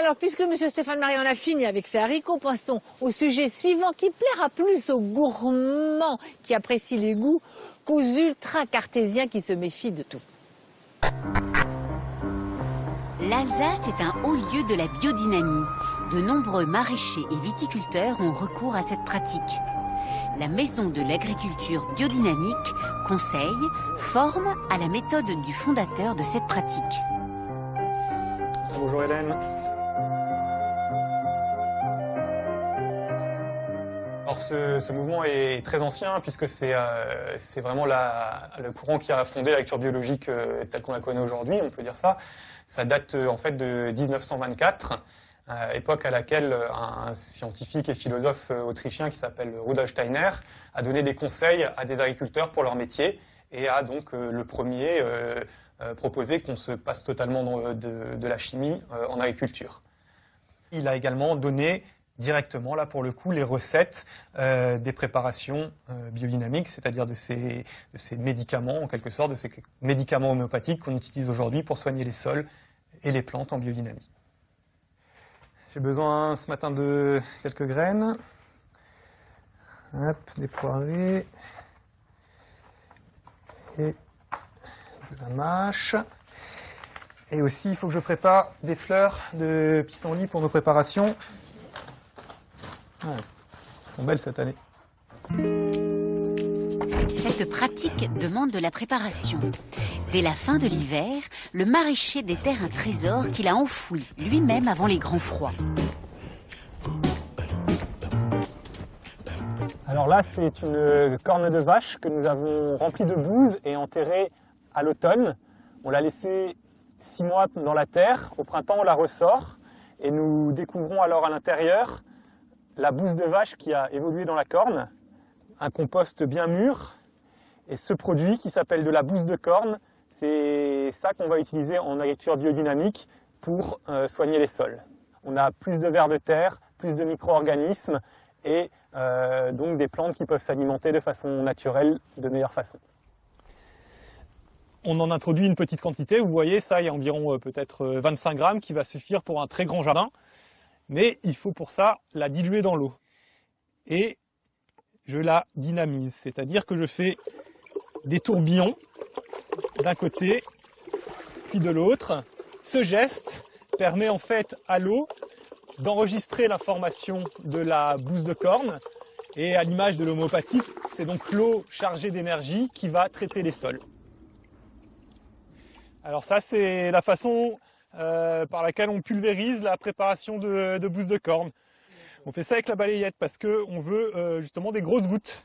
Alors, puisque M. Stéphane Marie en a fini avec ses haricots, passons au sujet suivant qui plaira plus aux gourmands qui apprécient les goûts qu'aux ultra-cartésiens qui se méfient de tout. L'Alsace est un haut lieu de la biodynamie. De nombreux maraîchers et viticulteurs ont recours à cette pratique. La Maison de l'agriculture biodynamique conseille, forme à la méthode du fondateur de cette pratique. Bonjour Hélène. Alors ce mouvement est très ancien puisque c'est vraiment le courant qui a fondé l'agriculture biologique telle qu'on la connaît aujourd'hui, on peut dire ça. Ça date en fait de 1924, époque à laquelle un scientifique et philosophe autrichien qui s'appelle Rudolf Steiner a donné des conseils à des agriculteurs pour leur métier et a donc le premier proposé qu'on se passe totalement de la chimie en agriculture. Il a également donné directement, là pour le coup, les recettes des préparations biodynamiques, c'est-à-dire de ces médicaments, en quelque sorte, de ces médicaments homéopathiques qu'on utilise aujourd'hui pour soigner les sols et les plantes en biodynamie. J'ai besoin ce matin de quelques graines, hop, des poirées et de la mâche. Et aussi, il faut que je prépare des fleurs de pissenlit pour nos préparations. Elles sont belles cette année. Cette pratique demande de la préparation. Dès la fin de l'hiver, le maraîcher déterre un trésor qu'il a enfoui lui-même avant les grands froids. Alors là, c'est une corne de vache que nous avons remplie de bouse et enterrée à l'automne. On l'a laissée 6 mois dans la terre. Au printemps, on la ressort et nous découvrons alors à l'intérieur la bouse de vache qui a évolué dans la corne, un compost bien mûr. Et ce produit qui s'appelle de la bouse de corne, c'est ça qu'on va utiliser en agriculture biodynamique pour soigner les sols. On a plus de vers de terre, plus de micro-organismes et donc des plantes qui peuvent s'alimenter de façon naturelle, de meilleure façon. On en introduit une petite quantité, vous voyez ça, il y a environ peut-être 25 grammes qui va suffire pour un très grand jardin. Mais il faut pour ça la diluer dans l'eau. Et je la dynamise, c'est-à-dire que je fais des tourbillons d'un côté, puis de l'autre. Ce geste permet en fait à l'eau d'enregistrer l'information de la bouse de corne. Et à l'image de l'homéopathie, c'est donc l'eau chargée d'énergie qui va traiter les sols. Alors ça, c'est la façon par laquelle on pulvérise la préparation de bouse de corne. On fait ça avec la balayette parce qu'on veut justement des grosses gouttes.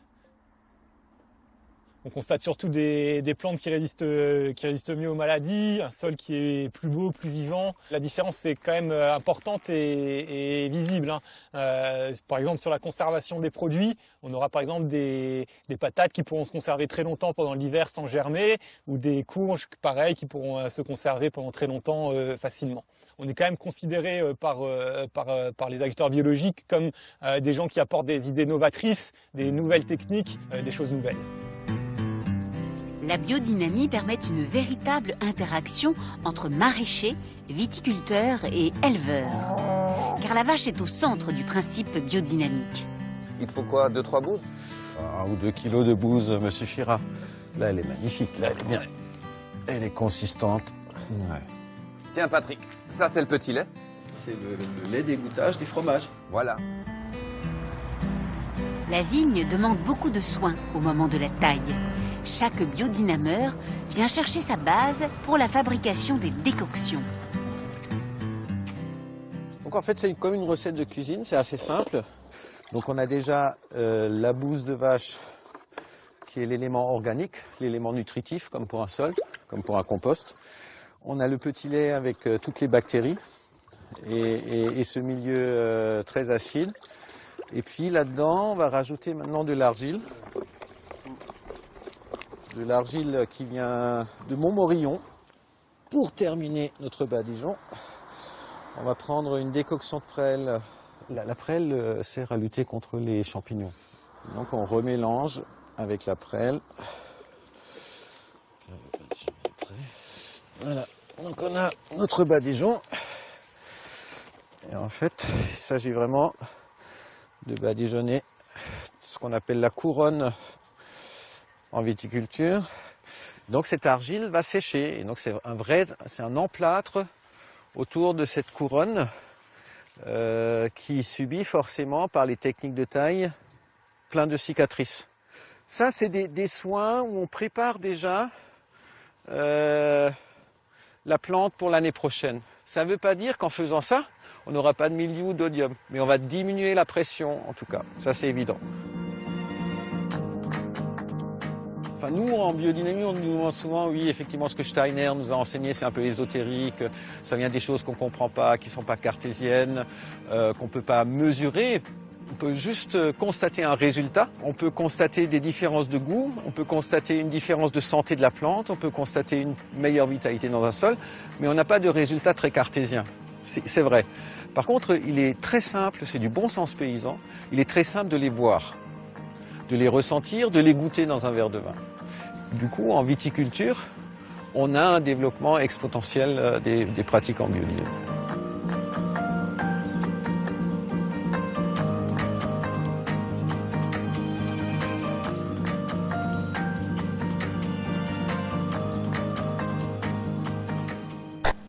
On constate surtout des plantes qui résistent mieux aux maladies, un sol qui est plus beau, plus vivant. La différence est quand même importante et visible. Par exemple, sur la conservation des produits, on aura par exemple des patates qui pourront se conserver très longtemps pendant l'hiver sans germer, ou des courges, pareil, qui pourront se conserver pendant très longtemps facilement. On est quand même considéré par les agriculteurs biologiques comme des gens qui apportent des idées novatrices, des nouvelles techniques, des choses nouvelles. La biodynamie permet une véritable interaction entre maraîchers, viticulteurs et éleveurs. Car la vache est au centre du principe biodynamique. Il faut quoi, 2-3 bouses? 1 ou 2 kilos de bouse me suffira. Là, elle est magnifique. Là, elle est bien. Elle est consistante. Ouais. Tiens, Patrick, ça c'est le petit lait. C'est le lait d'égouttage du fromage. Voilà. La vigne demande beaucoup de soins au moment de la taille. Chaque biodynameur vient chercher sa base pour la fabrication des décoctions. Donc en fait, c'est comme une recette de cuisine, c'est assez simple. Donc on a déjà la bouse de vache qui est l'élément organique, l'élément nutritif comme pour un sol, comme pour un compost. On a le petit lait avec toutes les bactéries et ce milieu très acide. Et puis là-dedans, on va rajouter maintenant de l'argile. De l'argile qui vient de Montmorillon. Pour terminer notre badigeon, on va prendre une décoction de prêle. La prêle sert à lutter contre les champignons. Donc on remélange avec la prêle. Voilà, donc on a notre badigeon. Et en fait, il s'agit vraiment de badigeonner ce qu'on appelle la couronne en viticulture. Donc cette argile va sécher. Et donc c'est un emplâtre autour de cette couronne qui subit forcément par les techniques de taille plein de cicatrices. Ça, c'est des soins où on prépare déjà la plante pour l'année prochaine. Ça ne veut pas dire qu'en faisant ça, on n'aura pas de mildiou ou d'odium, mais on va diminuer la pression en tout cas, ça c'est évident. Enfin, nous, en biodynamie, on nous demande souvent, oui, effectivement, ce que Steiner nous a enseigné, c'est un peu ésotérique, ça vient des choses qu'on ne comprend pas, qui ne sont pas cartésiennes, qu'on ne peut pas mesurer. On peut juste constater un résultat, on peut constater des différences de goût, on peut constater une différence de santé de la plante, on peut constater une meilleure vitalité dans un sol, mais on n'a pas de résultat très cartésien. C'est vrai. Par contre, il est très simple, c'est du bon sens paysan, il est très simple de les voir, de les ressentir, de les goûter dans un verre de vin. Du coup, en viticulture, on a un développement exponentiel des pratiques en biodynamie.